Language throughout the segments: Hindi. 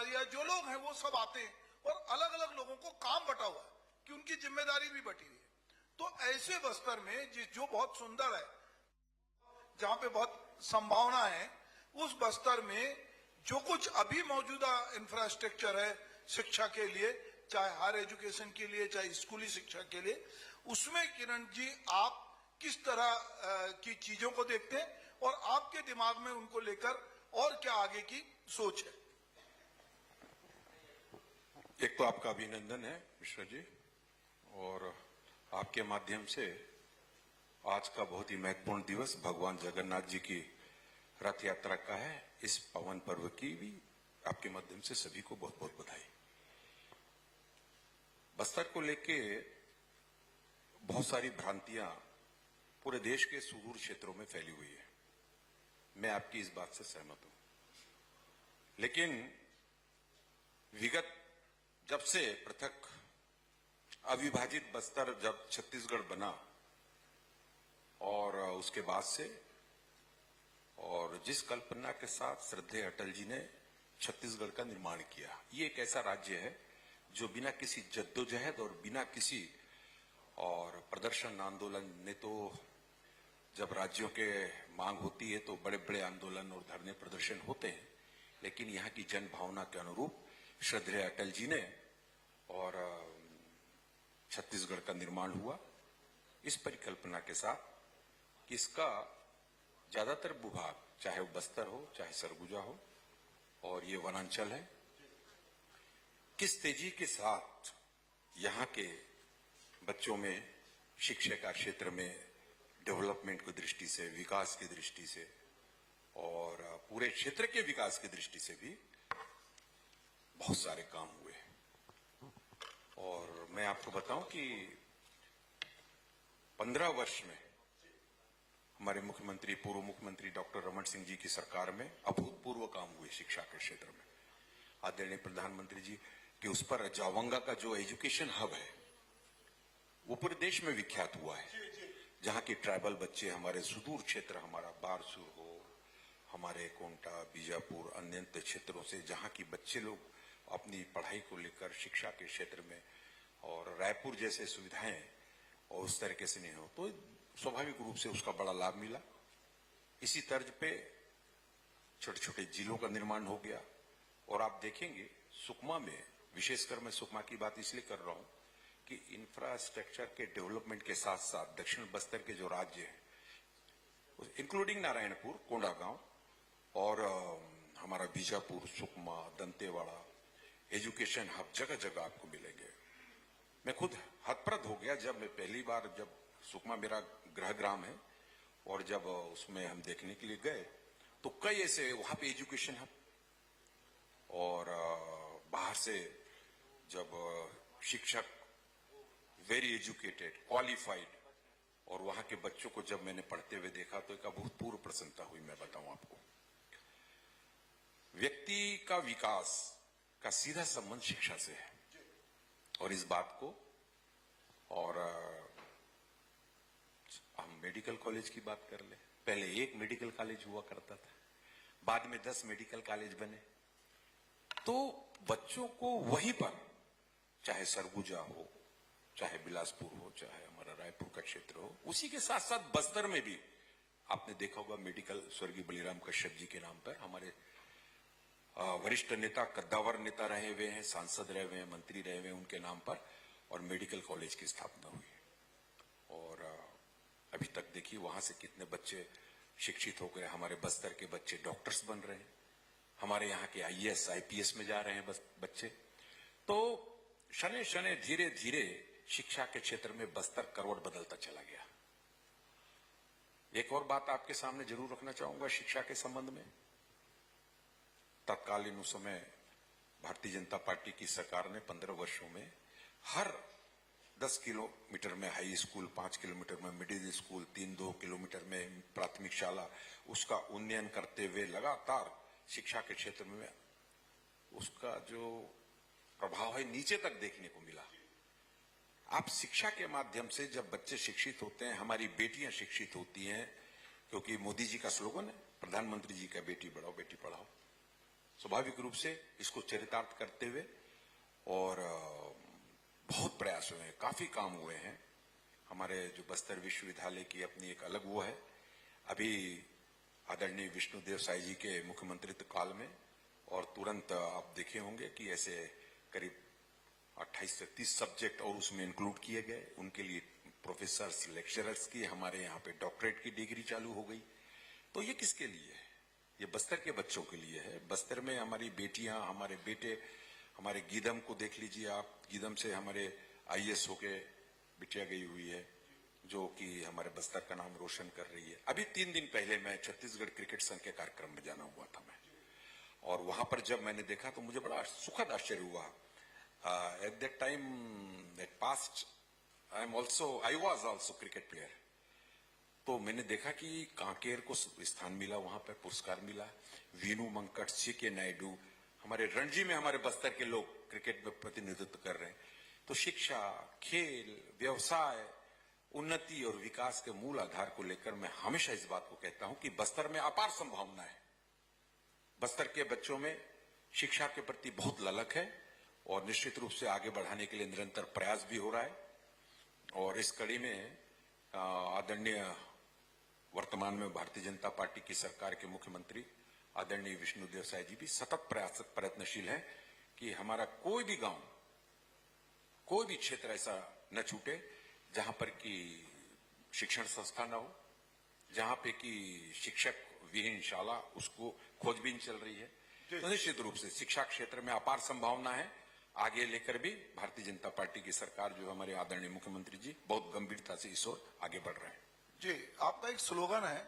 या जो लोग हैं वो सब आते हैं और अलग अलग लोगों को काम बटा हुआ है कि उनकी जिम्मेदारी भी बटी हुई है। तो ऐसे बस्तर में जो बहुत सुंदर है, जहां पे बहुत संभावना है, उस बस्तर में जो कुछ अभी मौजूदा इंफ्रास्ट्रक्चर है शिक्षा के लिए, चाहे हायर एजुकेशन के लिए, चाहे स्कूली शिक्षा के लिए, उसमें किरण जी आप किस तरह की चीजों को देखते हैं और आपके दिमाग में उनको लेकर और क्या आगे की सोच है? एक तो आपका अभिनंदन है मिश्रा जी, और आपके माध्यम से आज का बहुत ही महत्वपूर्ण दिवस भगवान जगन्नाथ जी की रथ यात्रा का है। इस पावन पर्व की भी आपके माध्यम से सभी को बहुत बहुत बधाई। बस्तर को लेके बहुत सारी भ्रांतियां पूरे देश के सुदूर क्षेत्रों में फैली हुई है, मैं आपकी इस बात से सहमत हूं। लेकिन विगत जब से पृथक अविभाजित बस्तर जब छत्तीसगढ़ बना और उसके बाद से, और जिस कल्पना के साथ श्रद्धेय अटल जी ने छत्तीसगढ़ का निर्माण किया, ये एक ऐसा राज्य है जो बिना किसी जद्दोजहद और बिना किसी और प्रदर्शन आंदोलन ने, तो जब राज्यों के मांग होती है तो बड़े बड़े आंदोलन और धरने प्रदर्शन होते हैं, लेकिन यहाँ की जन भावना के अनुरूप श्रद्धेय अटल जी ने और छत्तीसगढ़ का निर्माण हुआ इस परिकल्पना के साथ कि इसका ज्यादातर भूभाग, चाहे वो बस्तर हो चाहे सरगुजा हो और ये वनांचल है, किस तेजी के साथ यहाँ के बच्चों में शिक्षा का क्षेत्र में डेवलपमेंट की दृष्टि से, विकास की दृष्टि से और पूरे क्षेत्र के विकास की दृष्टि से भी बहुत सारे काम हुए। और मैं आपको बताऊं कि 15 वर्ष में हमारे मुख्यमंत्री, पूर्व मुख्यमंत्री डॉक्टर रमन सिंह जी की सरकार में अभूतपूर्व काम हुए शिक्षा के क्षेत्र में। आदरणीय प्रधानमंत्री जी के उस पर जावंगा का जो एजुकेशन हब है वो पूरे देश में विख्यात हुआ है, जहां के ट्राइबल बच्चे, हमारे सुदूर क्षेत्र, हमारा बारसूर हो, हमारे कोंटा, बीजापुर, अन्य क्षेत्रों से जहां की बच्चे लोग अपनी पढ़ाई को लेकर शिक्षा के क्षेत्र में, और रायपुर जैसे सुविधाएं और उस तरीके से नहीं हो, तो स्वाभाविक रूप से उसका बड़ा लाभ मिला। इसी तर्ज पे छोटे छोटे जिलों का निर्माण हो गया। और आप देखेंगे सुकमा में, विशेषकर मैं सुकमा की बात इसलिए कर रहा हूं कि इंफ्रास्ट्रक्चर के डेवलपमेंट के साथ साथ दक्षिण बस्तर के जो राज्य है, इंक्लूडिंग नारायणपुर, कोंडागांव और हमारा बीजापुर, सुकमा, दंतेवाड़ा, एजुकेशन हब जगह जगह आपको मिलेंगे। मैं खुद हतप्रद हो गया जब मैं पहली बार, जब सुकमा मेरा गृह ग्राम है, और जब उसमें हम देखने के लिए गए तो कई ऐसे वहां पे एजुकेशन हब, और बाहर से जब शिक्षक वेरी एजुकेटेड, क्वालिफाइड, और वहां के बच्चों को जब मैंने पढ़ते हुए देखा तो एक अभूतपूर्व प्रसन्नता हुई। मैं बताऊं आपको, व्यक्ति का विकास का सीधा संबंध शिक्षा से है, और इस बात को, और हम मेडिकल कॉलेज की बात कर ले, पहले एक मेडिकल कॉलेज हुआ करता था, बाद में 10 मेडिकल कॉलेज बने। तो बच्चों को वहीं पर, चाहे सरगुजा हो, चाहे बिलासपुर हो, चाहे हमारा रायपुर का क्षेत्र हो, उसी के साथ साथ बस्तर में भी आपने देखा होगा मेडिकल, स्वर्गीय बलिराम कश्यप जी के नाम पर हमारे वरिष्ठ नेता, कद्दावर नेता रहे हुए हैं, सांसद रहे हुए हैं, मंत्री रहे हुए हैं, उनके नाम पर और मेडिकल कॉलेज की स्थापना हुई। और अभी तक देखिए वहां से कितने बच्चे शिक्षित हो गए। हमारे बस्तर के बच्चे डॉक्टर्स बन रहे हैं, हमारे यहाँ के आईएएस, आईपीएस में जा रहे हैं बच्चे। तो शने शने धीरे धीरे शिक्षा के क्षेत्र में बस्तर करवट बदलता चला गया। एक और बात आपके सामने जरूर रखना चाहूंगा शिक्षा के संबंध में। तत्कालीन उस समय भारतीय जनता पार्टी की सरकार ने 15 वर्षों में हर 10 किलोमीटर में हाई स्कूल, 5 किलोमीटर में मिडिल स्कूल, 3-2 किलोमीटर में प्राथमिक शाला, उसका उन्नयन करते हुए लगातार शिक्षा के क्षेत्र में उसका जो प्रभाव है नीचे तक देखने को मिला। आप शिक्षा के माध्यम से जब बच्चे शिक्षित होते हैं, हमारी बेटियां शिक्षित होती हैं, क्योंकि मोदी जी का स्लोगन है, प्रधानमंत्री जी का बेटी बढ़ाओ बेटी पढ़ाओ, स्वाभाविक रूप से इसको चरितार्थ करते हुए और बहुत प्रयास हुए हैं, काफी काम हुए हैं। हमारे जो बस्तर विश्वविद्यालय की अपनी एक अलग वो है। अभी आदरणीय विष्णुदेव साई जी के मुख्यमंत्रित्व काल में और तुरंत आप देखे होंगे कि ऐसे करीब 28 से 30 सब्जेक्ट और उसमें इंक्लूड किए गए। उनके लिए प्रोफेसर्स, लेक्चरर्स की हमारे यहाँ पे डॉक्टरेट की डिग्री चालू हो गई। तो ये किसके लिए है? ये बस्तर के बच्चों के लिए है। बस्तर में हमारी बेटियां, हमारे बेटे, हमारे गीदम को देख लीजिए आप। गीदम से हमारे IAS होके बिटिया गई हुई है, जो कि हमारे बस्तर का नाम रोशन कर रही है। अभी 3 दिन पहले मैं छत्तीसगढ़ क्रिकेट संघ के कार्यक्रम में जाना हुआ था मैं, और वहां पर जब मैंने देखा तो मुझे बड़ा सुखद आश्चर्य हुआ। At that time, at past, I was also cricket player. तो मैंने देखा कि कांकेर को स्थान मिला, वहां पर पुरस्कार मिला। वीनू मंकट, CK नायडू, हमारे रणजी में हमारे बस्तर के लोग क्रिकेट में प्रतिनिधित्व कर रहे हैं। तो शिक्षा, खेल, व्यवसाय, उन्नति और विकास के मूल आधार को लेकर मैं हमेशा इस बात को कहता हूं कि बस्तर में अपार संभावना है। बस्तर के बच्चों में शिक्षा के प्रति बहुत ललक है और निश्चित रूप से आगे बढ़ाने के लिए निरंतर प्रयास भी हो रहा है। और इस कड़ी में आदरणीय वर्तमान में भारतीय जनता पार्टी की सरकार के मुख्यमंत्री आदरणीय विष्णुदेव साई जी भी सतत प्रयत्नशील हैं कि हमारा कोई भी गांव, कोई भी क्षेत्र ऐसा न छूटे जहां पर कि शिक्षण संस्था न हो, जहां पे कि शिक्षक विहीन शाला, उसको खोजबीन चल रही है। तो निश्चित रूप से शिक्षा क्षेत्र में अपार संभावना है। आगे लेकर भी भारतीय जनता पार्टी की सरकार, जो हमारे आदरणीय मुख्यमंत्री जी, बहुत गंभीरता से इस ओर आगे बढ़ रहे हैं। जी, आपका एक स्लोगन है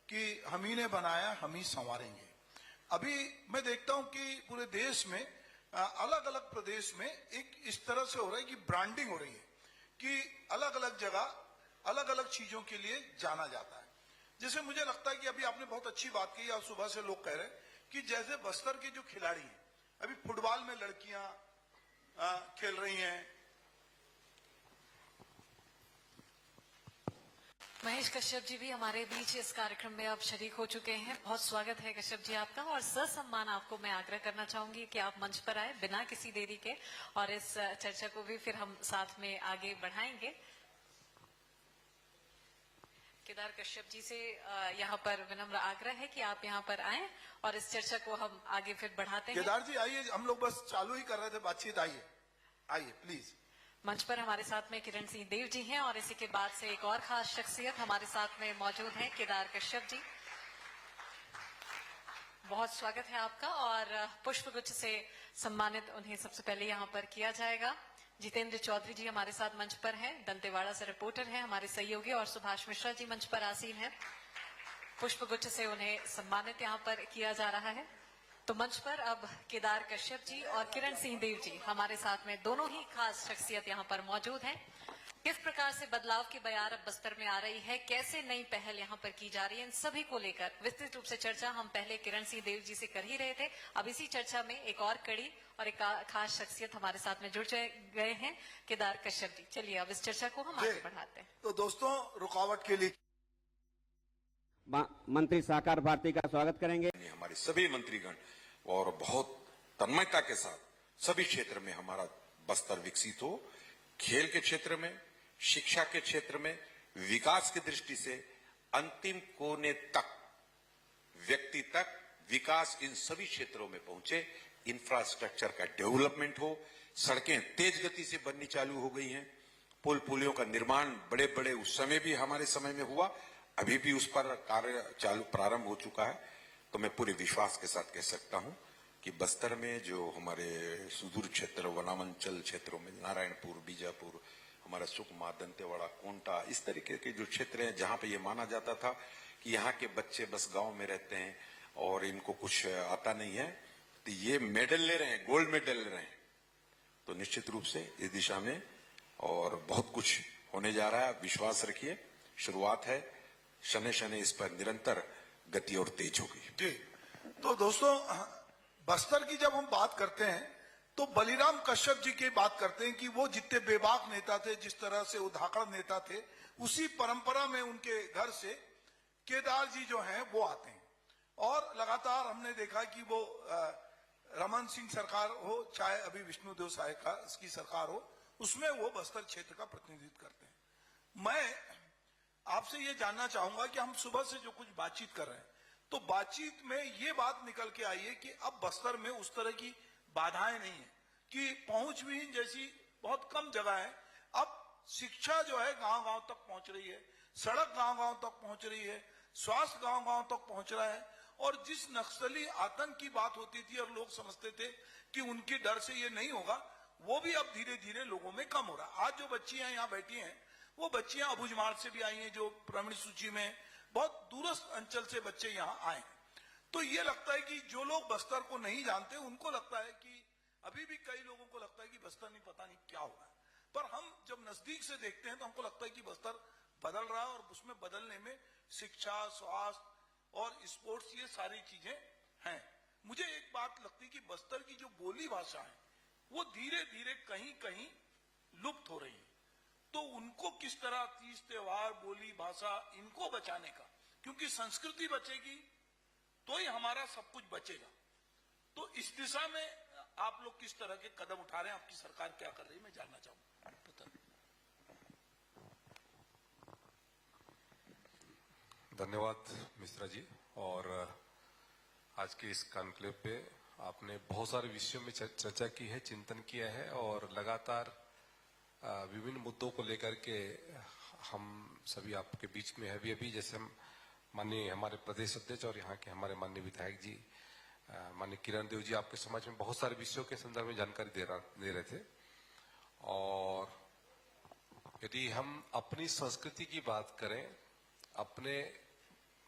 कि हम ही ने बनाया, हम ही संवारेंगे। अभी मैं देखता हूं कि पूरे देश में, अलग अलग प्रदेश में एक इस तरह से हो रहा है कि ब्रांडिंग हो रही है कि अलग अलग जगह अलग अलग चीजों के लिए जाना जाता है। जैसे मुझे लगता है कि अभी आपने बहुत अच्छी बात की, और सुबह से लोग कह रहे हैं कि जैसे बस्तर के जो खिलाड़ी हैं, अभी फुटबॉल में लड़कियां खेल रही हैं। महेश कश्यप जी भी हमारे बीच इस कार्यक्रम में अब शरीक हो चुके हैं। बहुत स्वागत है कश्यप जी आपका, और ससम्मान आपको मैं आग्रह करना चाहूंगी कि आप मंच पर आए बिना किसी देरी के, और इस चर्चा को भी फिर हम साथ में आगे बढ़ाएंगे। केदार कश्यप जी से यहाँ पर विनम्र आग्रह है कि आप यहाँ पर आएं और इस चर्चा को हम आगे फिर बढ़ाते हैं। केदार जी आइए, हम लोग बस चालू ही कर रहे थे बातचीत, आइए आइए प्लीज। मंच पर हमारे साथ में किरण सिंह देव जी हैं, और इसी के बाद से एक और खास शख्सियत हमारे साथ में मौजूद हैं, केदार कश्यप जी। बहुत स्वागत है आपका, और पुष्पगुच्छ से सम्मानित उन्हें सबसे पहले यहाँ पर किया जाएगा। जितेंद्र चौधरी जी हमारे साथ मंच पर हैं, दंतेवाड़ा से रिपोर्टर हैं हमारे सहयोगी, और सुभाष मिश्रा जी मंच पर आसीन हैं। पुष्पगुच्छ से उन्हें सम्मानित यहाँ पर किया जा रहा है। तो मंच पर अब केदार कश्यप जी और किरण सिंह देव जी हमारे साथ में, दोनों ही खास शख्सियत यहाँ पर मौजूद हैं। किस प्रकार से बदलाव की बयार अब बस्तर में आ रही है, कैसे नई पहल यहाँ पर की जा रही है, इन सभी को लेकर विस्तृत रूप से चर्चा हम पहले किरण सिंह देव जी से कर ही रहे थे। अब इसी चर्चा में एक और कड़ी और एक खास शख्सियत हमारे साथ में जुड़ गए हैं, केदार कश्यप जी। चलिए अब इस चर्चा को हम आगे बढ़ाते हैं। तो दोस्तों, रुकावट के लिए मंत्री सहकार भारती का स्वागत करेंगे। हमारे सभी मंत्रीगण और बहुत तन्मयता के साथ सभी क्षेत्र में हमारा बस्तर विकसित हो, खेल के क्षेत्र में, शिक्षा के क्षेत्र में, विकास की दृष्टि से अंतिम कोने तक, व्यक्ति तक विकास इन सभी क्षेत्रों में पहुंचे। इंफ्रास्ट्रक्चर का डेवलपमेंट हो, सड़कें तेज गति से बननी चालू हो गई हैं, पुल पुलियों का निर्माण बड़े बड़े उस समय भी हमारे समय में हुआ, अभी भी उस पर कार्य चालू प्रारंभ हो चुका है। तो मैं पूरे विश्वास के साथ कह सकता हूं कि बस्तर में जो हमारे सुदूर क्षेत्र, वनांचल क्षेत्रों में, नारायणपुर, बीजापुर, हमारा सुकमा, दंतेवाड़ा, कोंटा, इस तरीके के जो क्षेत्र हैं जहां पे ये माना जाता था कि यहाँ के बच्चे बस गांव में रहते हैं और इनको कुछ आता नहीं है, तो ये मेडल ले रहे हैं, गोल्ड मेडल ले रहे हैं। तो निश्चित रूप से इस दिशा में और बहुत कुछ होने जा रहा है, विश्वास रखिए। शुरुआत है, शने शने इस पर निरंतर गति और तेज होगी। जी, तो दोस्तों, बस्तर की जब हम बात करते हैं तो बलिराम कश्यप जी की बात करते हैं कि वो जितने बेबाक नेता थे, जिस तरह से उदाहरण नेता थे, उसी परंपरा में उनके घर से केदार जी जो हैं वो आते हैं। और लगातार हमने देखा कि वो रमन सिंह सरकार हो चाहे अभी विष्णुदेव साय का की सरकार हो, उसमें वो बस्तर क्षेत्र का प्रतिनिधित्व करते हैं। मैं आपसे ये जानना चाहूंगा कि हम सुबह से जो कुछ बातचीत कर रहे हैं, तो बातचीत में ये बात निकल के आई है कि अब बस्तर में उस तरह की बाधाएं नहीं है, कि पहुंच विहीन जैसी बहुत कम जगह है। अब शिक्षा जो है गांव गांव तक पहुंच रही है, सड़क गांव गांव तक पहुंच रही है, स्वास्थ्य गांव गांव तक पहुंच रहा है। और जिस नक्सली आतंक की बात होती थी और लोग समझते थे कि उनके डर से ये नहीं होगा, वो भी अब धीरे धीरे लोगों में कम हो रहा है। आज जो बच्चियां यहाँ बैठी हैं, वो बच्चियां अबुझमाड़ से भी आई हैं, जो प्राइमरी सूची में बहुत दूरस्थ अंचल से बच्चे यहाँ आए हैं। तो ये लगता है कि जो लोग बस्तर को नहीं जानते, उनको लगता है कि अभी भी कई लोगों को लगता है कि बस्तर नहीं, पता नहीं क्या होगा। पर हम जब नजदीक से देखते हैं तो हमको लगता है कि बस्तर बदल रहा है, और उसमें बदलने में शिक्षा, स्वास्थ्य और स्पोर्ट्स, ये सारी चीजें हैं। मुझे एक बात लगती है कि बस्तर की जो बोली भाषा है, वो धीरे धीरे कहीं कहीं लुप्त हो रही है। तो उनको किस तरह, तीज त्योहार, बोली भाषा, इनको बचाने का, क्योंकि संस्कृति बचेगी तो ही हमारा सब कुछ बचेगा। तो इस दिशा में आप लोग किस तरह के कदम उठा रहे हैं, आपकी सरकार क्या कर रही है, मैं जानना चाहूंगा। धन्यवाद मिश्रा जी। और आज के इस कॉन्क्लेव पे आपने बहुत सारे विषयों में चर्चा की है, चिंतन किया है, और लगातार विभिन्न मुद्दों को लेकर के हम सभी आपके बीच में है। अभी जैसे हम माननीय हमारे प्रदेश अध्यक्ष और यहाँ के हमारे माननीय विधायक जी, माननीय किरण देव जी, आपके समाज में बहुत सारे विषयों के संदर्भ में जानकारी दे रहे थे। और यदि हम अपनी संस्कृति की बात करें, अपने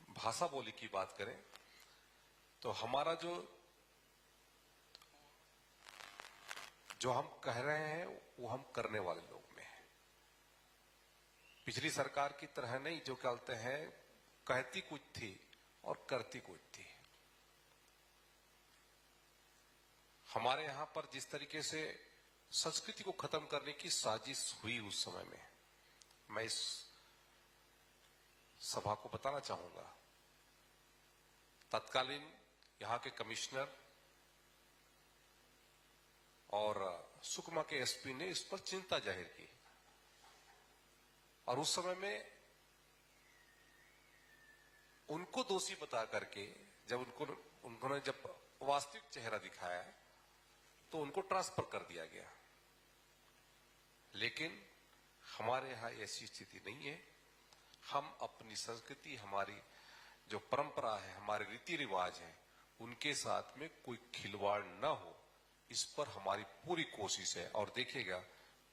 भाषा बोली की बात करें, तो हमारा जो हम कह रहे हैं वो हम करने वाले लोग में है। पिछली सरकार की तरह नहीं, जो कहते हैं कहती कुछ थी और करती कुछ थी। हमारे यहां पर जिस तरीके से संस्कृति को खत्म करने की साजिश हुई उस समय में, मैं इस सभा को बताना चाहूंगा, तत्कालीन यहाँ के कमिश्नर और सुकमा के एसपी ने इस पर चिंता जाहिर की, और उस समय में उनको दोषी बता करके जब उन्होंने जब वास्तविक चेहरा दिखाया तो उनको ट्रांसफर कर दिया गया। लेकिन हमारे यहां ऐसी स्थिति नहीं है। हम अपनी संस्कृति, हमारी जो परंपरा है, हमारे रीति रिवाज है, उनके साथ में कोई खिलवाड़ न हो, इस पर हमारी पूरी कोशिश है। और देखिएगा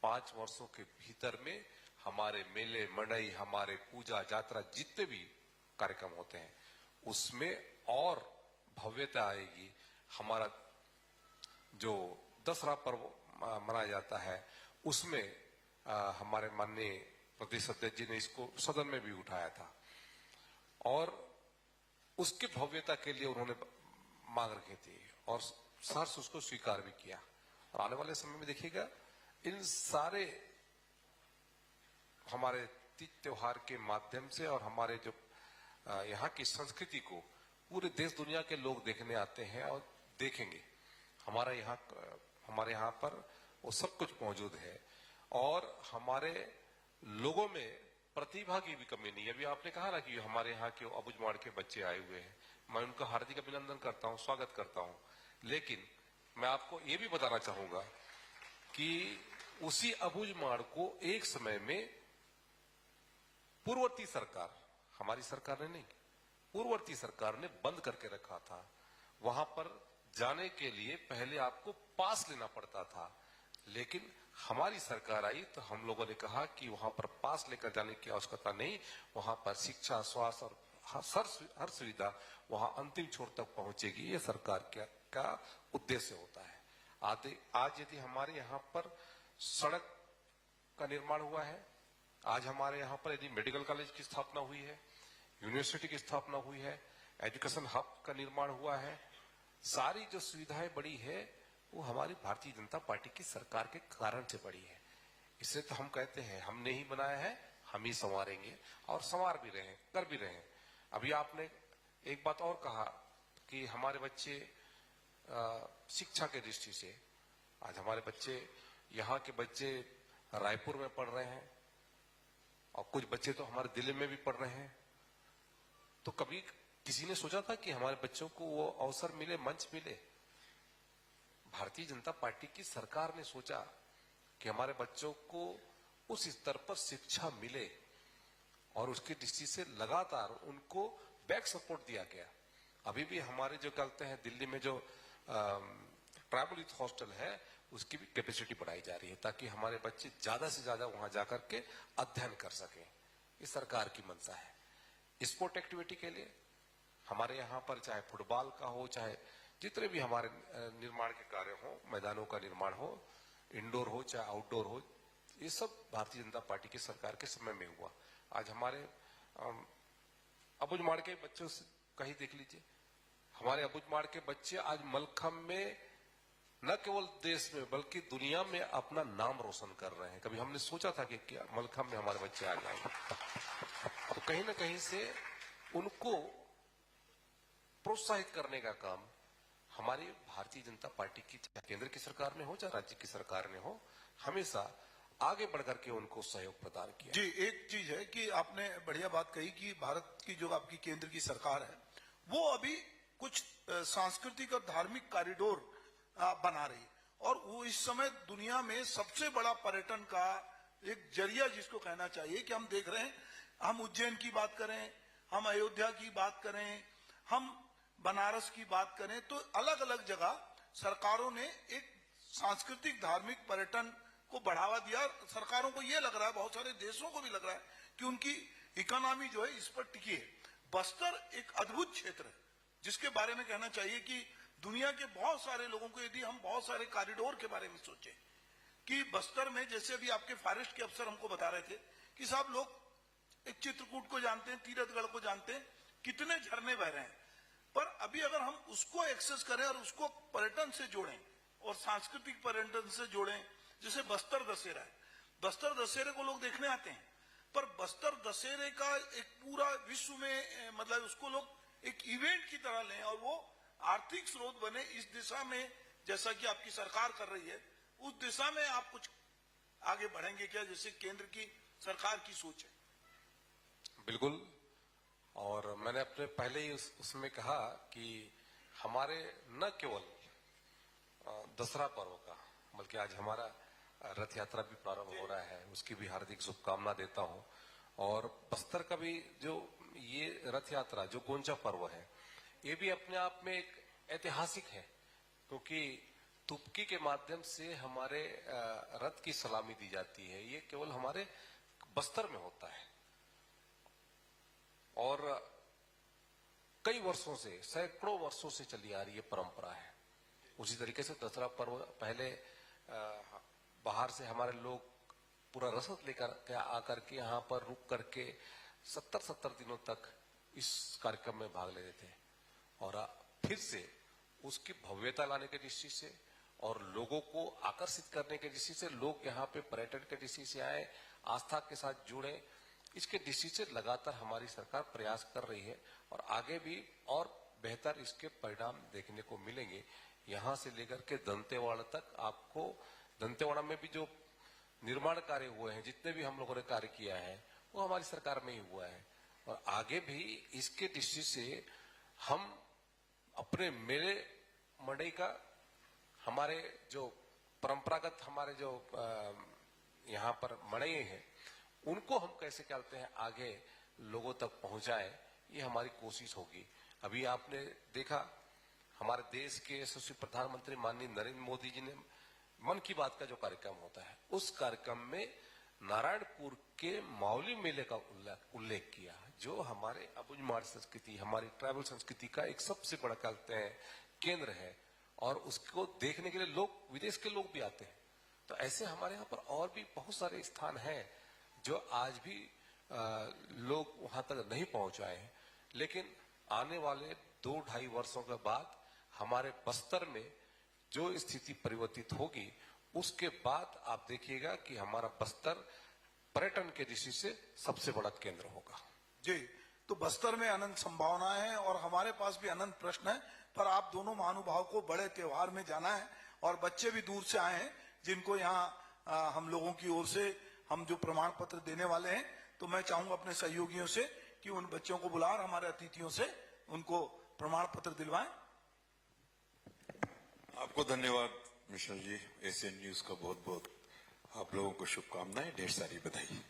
5 वर्षों के भीतर में हमारे मेले, मंडई, हमारे पूजा, यात्रा, जितने भी कार्यक्रम होते हैं, उसमें और भव्यता आएगी। हमारा जो दशहरा पर्व मनाया जाता है, उसमें हमारे माननीय प्रदेश अध्यक्ष जी ने इसको सदन में भी उठाया था, और उसकी भव्यता के लिए उन्होंने मांग रखी थी, और सहर्ष उसको स्वीकार भी किया। और आने वाले समय में देखिएगा, इन सारे हमारे तीज त्योहार के माध्यम से और हमारे जो यहाँ की संस्कृति को पूरे देश दुनिया के लोग देखने आते हैं और देखेंगे। हमारे यहाँ पर वो सब कुछ मौजूद है, और हमारे लोगों में प्रतिभा की भी कमी नहीं है। अभी आपने कहा ना कि हमारे यहाँ के अबुझमाड़ के बच्चे आए हुए हैं, मैं उनका हार्दिक अभिनंदन करता हूँ, स्वागत करता हूँ। लेकिन मैं आपको ये भी बताना चाहूंगा कि उसी अबुझमाड़ को एक समय में पूर्ववर्ती सरकार, हमारी सरकार ने नहीं, पूर्ववर्ती सरकार ने बंद करके रखा था। वहां पर जाने के लिए पहले आपको पास लेना पड़ता था, लेकिन हमारी सरकार आई तो हम लोगों ने कहा कि वहां पर पास लेकर जाने की आवश्यकता नहीं, वहां पर शिक्षा, स्वास्थ्य और हर सुविधा वहां अंतिम छोर तक पहुंचेगी। ये सरकार का उद्देश्य होता है। आज यदि हमारे यहाँ पर सड़क का निर्माण हुआ है, आज हमारे यहाँ पर यदि मेडिकल कॉलेज की स्थापना हुई है, यूनिवर्सिटी की स्थापना हुई है, एजुकेशन हब का निर्माण हुआ है, सारी जो सुविधाएं बड़ी है वो हमारी भारतीय जनता पार्टी की सरकार के कारण से बड़ी है। इससे तो हम कहते हैं हमने ही बनाया है, हम ही संवारेंगे, और संवार भी रहे, कर भी रहे। अभी आपने एक बात और कहा कि हमारे बच्चे शिक्षा के दृष्टि से आज हमारे बच्चे, यहाँ के बच्चे रायपुर में पढ़ रहे हैं और कुछ बच्चे तो हमारे दिल्ली में भी पढ़ रहे हैं। तो कभी किसी ने सोचा था कि हमारे बच्चों को वो अवसर मिले, मंच मिले? भारतीय जनता पार्टी की सरकार ने सोचा कि हमारे बच्चों को उस स्तर पर शिक्षा मिले और उसकी दृष्टि से लगातार उनको बैक सपोर्ट दिया गया। अभी भी हमारे जो कहते हैं दिल्ली में जो ट्राइबल यूथ हॉस्टल है उसकी भी कैपेसिटी बढ़ाई जा रही है ताकि हमारे बच्चे ज्यादा से ज्यादा वहां जाकर के अध्ययन कर सकें। ये सरकार की मंशा है। स्पोर्ट एक्टिविटी के लिए हमारे यहाँ पर चाहे फुटबॉल का हो, चाहे जितने भी हमारे निर्माण के कार्य हो, मैदानों का निर्माण हो, इंडोर हो चाहे आउटडोर हो, ये सब भारतीय जनता पार्टी की सरकार के समय में हुआ। आज हमारे अबुझमाड़ के बच्चों से कहीं देख लीजिए, हमारे अबुझमाड़ के बच्चे आज मलखम्ब में न केवल देश में बल्कि दुनिया में अपना नाम रोशन कर रहे हैं। कभी हमने सोचा था कि क्या मलखम्ब में हमारे बच्चे आ जाएंगे? तो कहीं ना कहीं से उनको प्रोत्साहित करने का काम हमारी भारतीय जनता पार्टी की, चाहे केंद्र की सरकार ने हो चाहे राज्य की सरकार ने हो, हमेशा आगे बढ़कर के उनको सहयोग प्रदान किया। जी, एक चीज है कि आपने बढ़िया बात कही कि भारत की जो आपकी केंद्र की सरकार है वो अभी कुछ सांस्कृतिक और धार्मिक कॉरिडोर बना रही है और वो इस समय दुनिया में सबसे बड़ा पर्यटन का एक जरिया जिसको कहना चाहिए कि हम देख रहे हैं। हम उज्जैन की बात करें, हम अयोध्या की बात करें, हम बनारस की बात करें, तो अलग अलग जगह सरकारों ने एक सांस्कृतिक धार्मिक पर्यटन को बढ़ावा दिया। सरकारों को यह लग रहा है, बहुत सारे देशों को भी लग रहा है कि उनकी इकोनॉमी जो है इस पर टिकी है। बस्तर एक अद्भुत क्षेत्र है जिसके बारे में कहना चाहिए कि दुनिया के बहुत सारे लोगों को, यदि हम बहुत सारे कॉरिडोर के बारे में सोचें कि बस्तर में, जैसे अभी आपके फॉरेस्ट के अफसर हमको बता रहे थे कि साहब लोग एक चित्रकूट को जानते हैं, तीरथगढ़ को जानते हैं, कितने झरने बह रहे हैं, पर अभी अगर हम उसको एक्सेस करें और उसको पर्यटन से जोड़ें और सांस्कृतिक पर्यटन से जोड़ें, जैसे बस्तर दशहरा है, बस्तर दशहरे को लोग देखने आते हैं, पर बस्तर दशहरे का एक पूरा विश्व में मतलब उसको लोग एक इवेंट की तरह लें और वो आर्थिक स्रोत बने। इस दिशा में जैसा कि आपकी सरकार कर रही है, उस दिशा में आप कुछ आगे बढ़ेंगे क्या, जैसे केंद्र की सरकार की सोच है? बिल्कुल, और मैंने अपने पहले ही उसमें कहा कि हमारे न केवल दसरा पर्व का बल्कि आज हमारा रथ यात्रा भी प्रारंभ हो रहा है, उसकी भी हार्दिक शुभकामना देता हूं। और बस्तर का भी जो ये रथ यात्रा, जो गोंचा पर्व है, ये भी अपने आप में एक ऐतिहासिक है क्योंकि तुपकी के माध्यम से हमारे रथ की सलामी दी जाती है। ये केवल हमारे बस्तर में होता है और कई वर्षों से, सैकड़ों वर्षों से चली आ रही है परंपरा है। उसी तरीके से दसरा पर्व पहले बाहर से हमारे लोग पूरा रसद लेकर आकर के यहाँ पर रुक करके 70 दिनों तक इस कार्यक्रम में भाग लेते थे और फिर से उसकी भव्यता लाने के दृष्टि से और लोगों को आकर्षित करने के दृष्टि से लोग यहाँ पे पर्यटन के दृष्टि से आए, आस्था के साथ जुड़े, इसके दृष्टि से लगातार हमारी सरकार प्रयास कर रही है और आगे भी और बेहतर इसके परिणाम देखने को मिलेंगे। यहाँ से लेकर के दंतेवाड़ा तक आपको, दंतेवाड़ा में भी जो निर्माण कार्य हुए हैं, जितने भी हम लोगों ने कार्य किया है वो हमारी सरकार में ही हुआ है और आगे भी इसके दृष्टि से हम अपने मेले मड़ई का, हमारे जो परंपरागत हमारे जो यहाँ पर मड़ई हैं उनको हम कैसे कहते हैं आगे लोगों तक पहुंचाएं, ये हमारी कोशिश होगी। अभी आपने देखा हमारे देश के यशस्वी प्रधानमंत्री माननीय नरेंद्र मोदी जी ने मन की बात का जो कार्यक्रम होता है, उस कार्यक्रम में नारायणपुर के मावली मेले का उल्लेख किया, जो हमारे अबुझमाड़ संस्कृति, हमारी ट्राइबल संस्कृति का एक सबसे बड़ा कहते हैं केंद्र है और उसको देखने के लिए लोग, विदेश के लोग भी आते हैं। तो ऐसे हमारे यहाँ पर और भी बहुत सारे स्थान हैं जो आज भी लोग वहां तक नहीं पहुंच आए हैं, लेकिन आने वाले 2-2.5 वर्षों के बाद हमारे बस्तर में जो स्थिति परिवर्तित होगी, उसके बाद आप देखिएगा कि हमारा बस्तर पर्यटन के दृष्टि से सबसे बड़ा केंद्र होगा। जी, तो बस्तर में अनंत संभावनाएं हैं और हमारे पास भी अनंत प्रश्न है, पर आप दोनों महानुभाव को बड़े त्योहार में जाना है और बच्चे भी दूर से आए हैं जिनको यहाँ हम लोगों की ओर से हम जो प्रमाण पत्र देने वाले हैं, तो मैं चाहूंगा अपने सहयोगियों से कि उन बच्चों को बुला और हमारे अतिथियों से उनको प्रमाण पत्र दिलवाएं। आपको धन्यवाद मिश्रा जी। एशियन न्यूज का बहुत बहुत आप लोगों को शुभकामनाएं, ढेर सारी बधाई।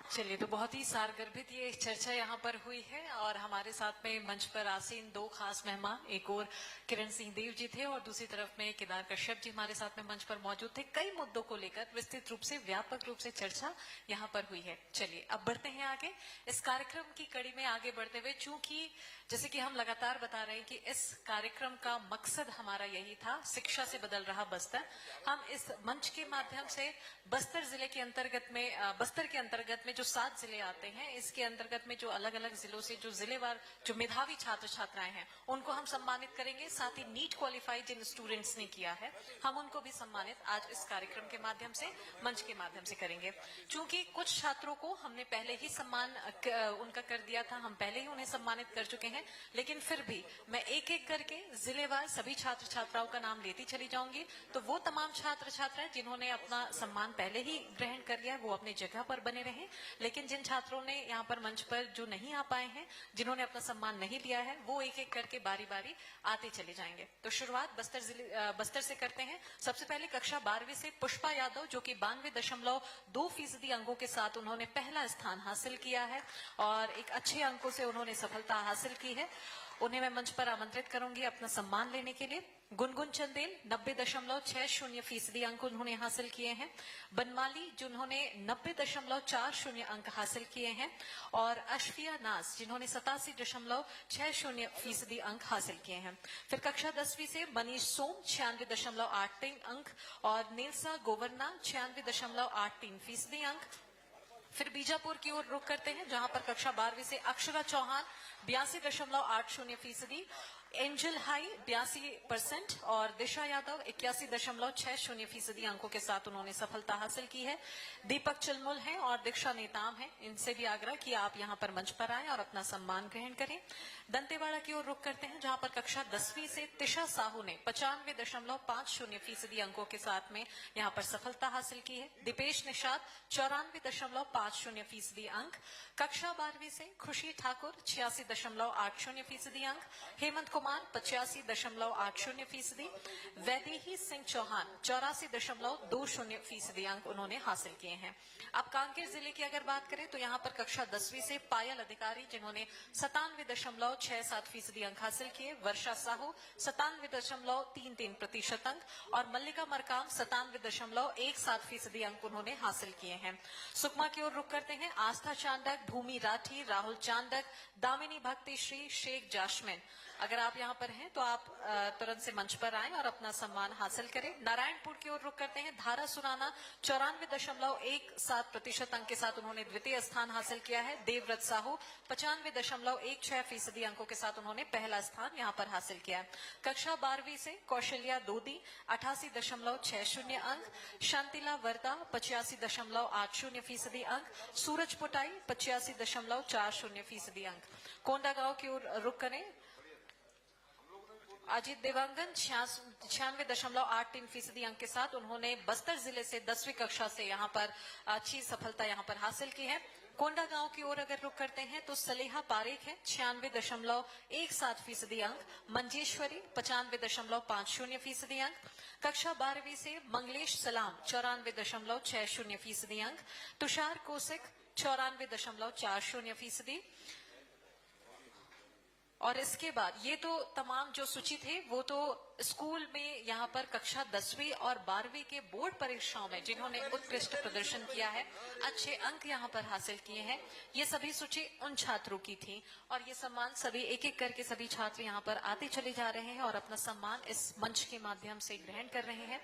चलिए, तो बहुत ही सारगर्भित ये चर्चा यहाँ पर हुई है और हमारे साथ में मंच पर आसीन दो खास मेहमान, एक और किरण सिंह देव जी थे और दूसरी तरफ में केदार कश्यप जी हमारे साथ में मंच पर मौजूद थे। कई मुद्दों को लेकर विस्तृत रूप से, व्यापक रूप से चर्चा यहाँ पर हुई है। चलिए अब बढ़ते हैं आगे इस कार्यक्रम की कड़ी में आगे बढ़ते हुए, चूंकि जैसे कि हम लगातार बता रहे हैं कि इस कार्यक्रम का मकसद हमारा यही था, शिक्षा से बदल रहा बस्तर। हम इस मंच के माध्यम से बस्तर जिले के अंतर्गत में, बस्तर के अंतर्गत में जो 7 जिले आते हैं, इसके अंतर्गत में जो अलग अलग जिलों से जो जिलेवार जो मेधावी छात्र छात्राएं हैं उनको हम सम्मानित करेंगे। साथ ही नीट क्वालिफाई जिन स्टूडेंट्स ने किया है हम उनको भी सम्मानित आज इस कार्यक्रम के माध्यम से, मंच के माध्यम से करेंगे। चूंकि कुछ छात्रों को हमने पहले ही सम्मान उनका कर दिया था, हम पहले ही उन्हें सम्मानित कर चुके हैं, लेकिन फिर भी मैं एक एक करके जिलेवार सभी छात्र छात्राओं का नाम लेती चली जाऊंगी। तो वो तमाम छात्र छात्राएं जिन्होंने अपना सम्मान पहले ही ग्रहण कर लिया वो अपनी जगह पर बने रहें, लेकिन जिन छात्रों ने यहाँ पर मंच पर जो नहीं आ पाए हैं, जिन्होंने अपना सम्मान नहीं लिया है, वो एक एक करके बारी बारी आते चले जाएंगे। तो शुरुआत बस्तर से करते हैं। सबसे पहले कक्षा 12वीं से पुष्पा यादव, जो कि 92.2% अंकों के साथ उन्होंने पहला स्थान हासिल किया है और एक अच्छे अंकों से उन्होंने सफलता हासिल की है। उन्हें मैं मंच पर आमंत्रित करूंगी अपना सम्मान लेने के लिए। गुनगुन चंदेल 90.60% अंक उन्होंने हासिल किए हैं। बनमाली जिन्होंने 90.40 अंक हासिल किए हैं और अशफिया नाज जिन्होंने 87.60% अंक हासिल किए हैं। फिर कक्षा 10वीं से मनीष सोम 96.83 अंक और नीलसा गोवर्ना 96.83% अंक। फिर बीजापुर की ओर रुख करते हैं जहां पर कक्षा 12वीं से अक्षरा चौहान 82.80%, एंजल हाई 82% और दिशा यादव 81.60% अंकों के साथ उन्होंने सफलता हासिल की है। दीपक चिलमुल हैं और दीक्षा नेताम हैं, इनसे भी आग्रह कि आप यहां पर मंच पर आएं और अपना सम्मान ग्रहण करें। दंतेवाड़ा की ओर रुख करते हैं जहां पर कक्षा 10वीं से तिशा साहू ने 95.50% अंकों के साथ में यहां पर सफलता हासिल की है। दीपेश निषाद 94.50% अंक। कक्षा 12वीं से खुशी ठाकुर 86.80% अंक। हेमंत कुमार 85.80%, वैदेही सिंह चौहान 84.20% अंक उन्होंने हासिल किए हैं। अब कांकेर जिले की अगर बात करें तो यहाँ पर कक्षा 10वीं से पायल अधिकारी जिन्होंने 97.67% अंक हासिल किए, वर्षा साहू 97.33% अंक और मल्लिका मरकाम 97.17% अंक उन्होंने हासिल किए हैं। सुकमा की ओर रुख करते हैं। आस्था चांडक, भूमि राठी, राहुल चांडक, दामिनी भक्ति श्री, शेख जाशमिन, अगर आप यहाँ पर हैं तो आप तुरंत से मंच पर आएं और अपना सम्मान हासिल करें। नारायणपुर की ओर रुख करते हैं। धारा सुराना 94.17% अंक के साथ उन्होंने द्वितीय स्थान हासिल किया है। देवव्रत साहू 95.16% अंकों के साथ उन्होंने पहला स्थान यहाँ पर हासिल किया है। कक्षा 12वीं से कौशल्या दोदी 88.60 अंक, शांतिला वर्दा 85.80% अंक, सूरज पुटाई 85.40% अंक। कोंडागांव की ओर रुख करें। अजीत देवांगन 96.83% अंक के साथ उन्होंने बस्तर जिले से 10वीं कक्षा से यहाँ पर अच्छी सफलता यहाँ पर हासिल की है। कोंडागांव की ओर अगर रुख करते हैं तो सलेहा पारेख है 96.17% अंक, मंजेश्वरी 95.50% अंक। कक्षा 12वीं से मंगलेश सलाम 94.60% अंक, तुषार कोसिक 94.40%। और इसके बाद ये तो तमाम जो सूची थे वो तो स्कूल में यहाँ पर कक्षा 10वीं और 12वीं के बोर्ड परीक्षाओं में जिन्होंने उत्कृष्ट प्रदर्शन किया है, अच्छे अंक यहाँ पर हासिल किए हैं, ये सभी सूची उन छात्रों की थी और ये सम्मान सभी एक एक करके सभी छात्र यहाँ पर आते चले जा रहे हैं और अपना सम्मान इस मंच के माध्यम से ग्रहण कर रहे हैं।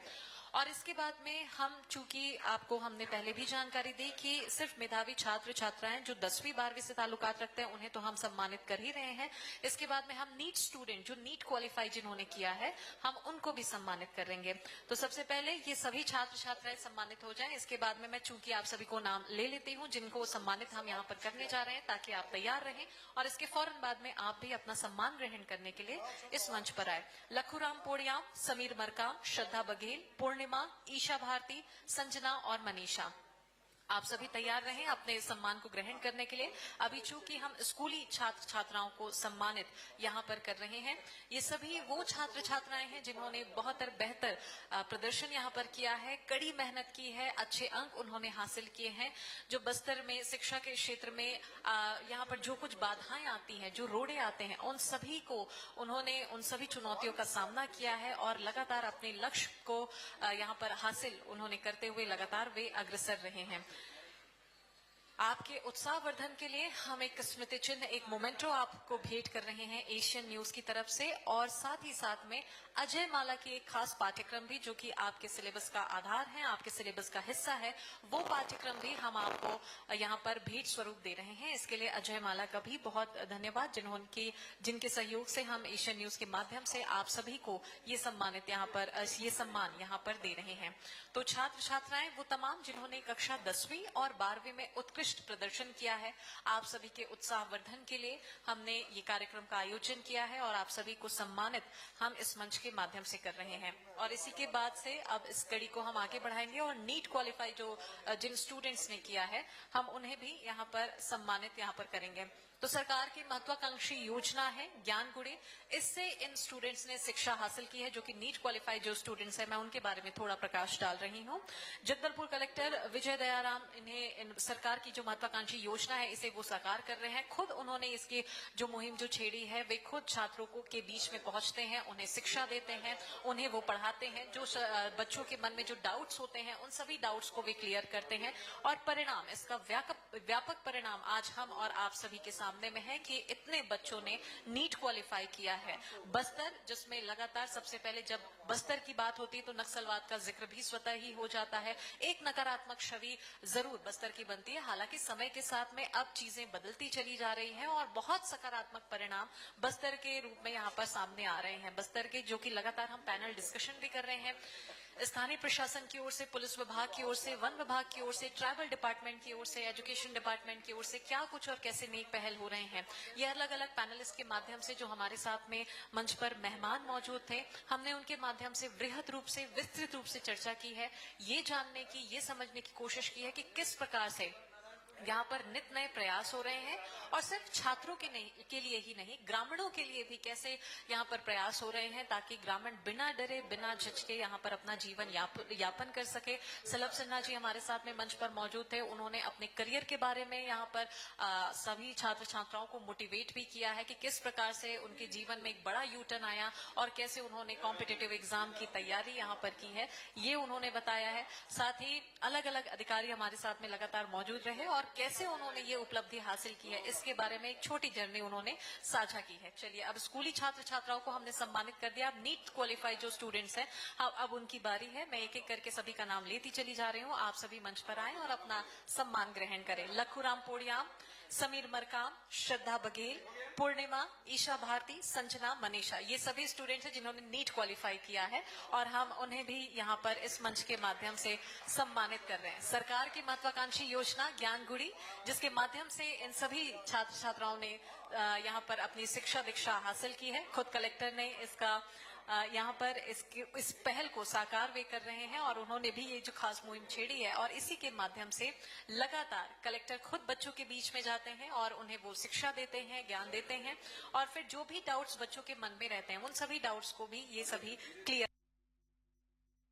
और इसके बाद में हम, चूंकि आपको हमने पहले भी जानकारी दी कि सिर्फ मेधावी छात्र छात्राएं जो 10वीं 12वीं से ताल्लुकात रखते हैं उन्हें तो हम सम्मानित कर ही रहे हैं। इसके बाद में हम नीट स्टूडेंट जो नीट क्वालिफाई जिन्होंने किया है हम उनको भी सम्मानित करेंगे। तो सबसे पहले ये सभी छात्र छात्राएं सम्मानित हो जाएं। इसके बाद में मैं चूंकि आप सभी को नाम ले लेती हूं जिनको सम्मानित हम यहाँ पर करने जा रहे हैं, ताकि आप तैयार रहें और इसके फौरन बाद में आप भी अपना सम्मान ग्रहण करने के लिए इस मंच पर आए। लखूराम पोड़ियाम, समीर मरकाम, श्रद्धा बघेल, पूर्णिमा, ईशा भारती, संजना और मनीषा, आप सभी तैयार रहें अपने सम्मान को ग्रहण करने के लिए। अभी चूंकि हम स्कूली छात्र छात्राओं को सम्मानित यहाँ पर कर रहे हैं, ये सभी वो छात्र छात्राएं हैं जिन्होंने बहुत बेहतर प्रदर्शन यहाँ पर किया है, कड़ी मेहनत की है, अच्छे अंक उन्होंने हासिल किए हैं। जो बस्तर में शिक्षा के क्षेत्र में यहाँ पर जो कुछ बाधाएं आती हैं, जो रोड़े आते हैं, उन सभी को उन्होंने उन सभी चुनौतियों का सामना किया है और लगातार अपने लक्ष्य को यहाँ पर हासिल उन्होंने करते हुए लगातार वे अग्रसर रहे हैं। आपके उत्साहवर्धन के लिए हम एक स्मृति चिन्ह, एक मोमेंटो आपको भेंट कर रहे हैं एशियन न्यूज की तरफ से, और साथ ही साथ में अजय माला की एक खास पाठ्यक्रम भी जो कि आपके सिलेबस का आधार है, आपके सिलेबस का हिस्सा है, वो पाठ्यक्रम भी हम आपको यहाँ पर भेंट स्वरूप दे रहे हैं। इसके लिए अजय माला का भी बहुत धन्यवाद, जिनके सहयोग से हम एशियन न्यूज के माध्यम से आप सभी को ये सम्मानित यहाँ पर ये सम्मान यहाँ पर दे रहे हैं। तो छात्र छात्राएं वो तमाम जिन्होंने कक्षा 10वीं और 12वीं में उत्कृष्ट प्रदर्शन किया है, आप सभी के उत्साहवर्धन के लिए हमने ये कार्यक्रम का आयोजन किया है और आप सभी को सम्मानित हम इस मंच के माध्यम से कर रहे हैं। और इसी के बाद से अब इस कड़ी को हम आगे बढ़ाएंगे और नीट क्वालिफाई जिन स्टूडेंट्स ने किया है, हम उन्हें भी यहाँ पर सम्मानित यहाँ पर करेंगे। तो सरकार की महत्वाकांक्षी योजना है ज्ञान गुड़ी, इससे इन स्टूडेंट्स ने शिक्षा हासिल की है जो कि नीट क्वालिफाई जो स्टूडेंट्स है, मैं उनके बारे में थोड़ा प्रकाश डाल रही हूँ। जगदलपुर कलेक्टर विजय दयाराम इन्हें सरकार की जो महत्वाकांक्षी योजना है इसे वो साकार कर रहे हैं। खुद उन्होंने इसकी जो मुहिम जो छेड़ी है, वे खुद छात्रों को के बीच में पहुंचते हैं, उन्हें शिक्षा देते हैं, उन्हें वो पढ़ाते हैं, जो बच्चों के मन में जो डाउट्स होते हैं उन सभी डाउट्स को वे क्लियर करते हैं और परिणाम, इसका व्यापक परिणाम आज हम और आप सभी के सामने में है कि इतने बच्चों ने नीट क्वालिफाई किया है। बस्तर, जिसमें लगातार सबसे पहले जब बस्तर की बात होती है तो नक्सलवाद का जिक्र भी स्वतः ही हो जाता है, एक नकारात्मक छवि जरूर बस्तर की बनती है। हालांकि समय के साथ में अब चीजें बदलती चली जा रही हैं और बहुत सकारात्मक परिणाम बस्तर के रूप में यहाँ पर सामने आ रहे हैं। बस्तर के जो कि लगातार हम पैनल डिस्कशन भी कर रहे हैं, स्थानीय प्रशासन की ओर से, पुलिस विभाग की ओर से, वन विभाग की ओर से, ट्राइबल डिपार्टमेंट की ओर से, एजुकेशन डिपार्टमेंट की ओर से क्या कुछ और कैसे नेक पहल हो रहे हैं, ये अलग अलग पैनलिस्ट के माध्यम से जो हमारे साथ में मंच पर मेहमान मौजूद थे, हमने उनके माध्यम से वृहद रूप से, विस्तृत रूप से चर्चा की है, ये जानने की, ये समझने की कोशिश की है कि किस प्रकार से यहाँ पर नित नए प्रयास हो रहे हैं और सिर्फ छात्रों के लिए ही नहीं, ग्रामीणों के लिए भी कैसे यहाँ पर प्रयास हो रहे हैं ताकि ग्रामीण बिना डरे, बिना झिझके यहाँ पर अपना जीवन यापन कर सके। सलभ सिन्हा जी हमारे साथ में मंच पर मौजूद थे, उन्होंने अपने करियर के बारे में यहाँ पर सभी छात्र छात्राओं को मोटिवेट भी किया है कि किस प्रकार से उनके जीवन में एक बड़ा यू टर्न आया और कैसे उन्होंने कॉम्पिटिटिव एग्जाम की तैयारी यहाँ पर की है, ये उन्होंने बताया है। साथ ही अलग अलग अधिकारी हमारे साथ में लगातार मौजूद रहे और कैसे उन्होंने ये उपलब्धि हासिल की है, इसके बारे में एक छोटी जर्नी उन्होंने साझा की है। चलिए, अब स्कूली छात्र छात्राओं को हमने सम्मानित कर दिया, अब नीट क्वालिफाई जो स्टूडेंट्स हैं अब उनकी बारी है। मैं एक एक करके सभी का नाम लेती चली जा रही हूँ, आप सभी मंच पर आए और अपना सम्मान ग्रहण करें। लखूराम पोड़ियाम, समीर मरकाम, श्रद्धा बघेल, पूर्णिमा, ईशा भारती, संजना, मनीषा, ये सभी स्टूडेंट्स हैं जिन्होंने नीट क्वालिफाई किया है और हम उन्हें भी यहाँ पर इस मंच के माध्यम से सम्मानित कर रहे हैं। सरकार की महत्वाकांक्षी योजना ज्ञान गुड़ी, जिसके माध्यम से इन सभी छात्र छात्राओं ने यहाँ पर अपनी शिक्षा दीक्षा हासिल की है। खुद कलेक्टर ने इसका यहाँ पर इस पहल को साकार वे कर रहे हैं और उन्होंने भी ये जो खास मुहिम छेड़ी है और इसी के माध्यम से लगातार कलेक्टर खुद बच्चों के बीच में जाते हैं और उन्हें वो शिक्षा देते हैं, ज्ञान देते हैं और फिर जो भी डाउट्स बच्चों के मन में रहते हैं उन सभी डाउट्स को भी ये सभी क्लियर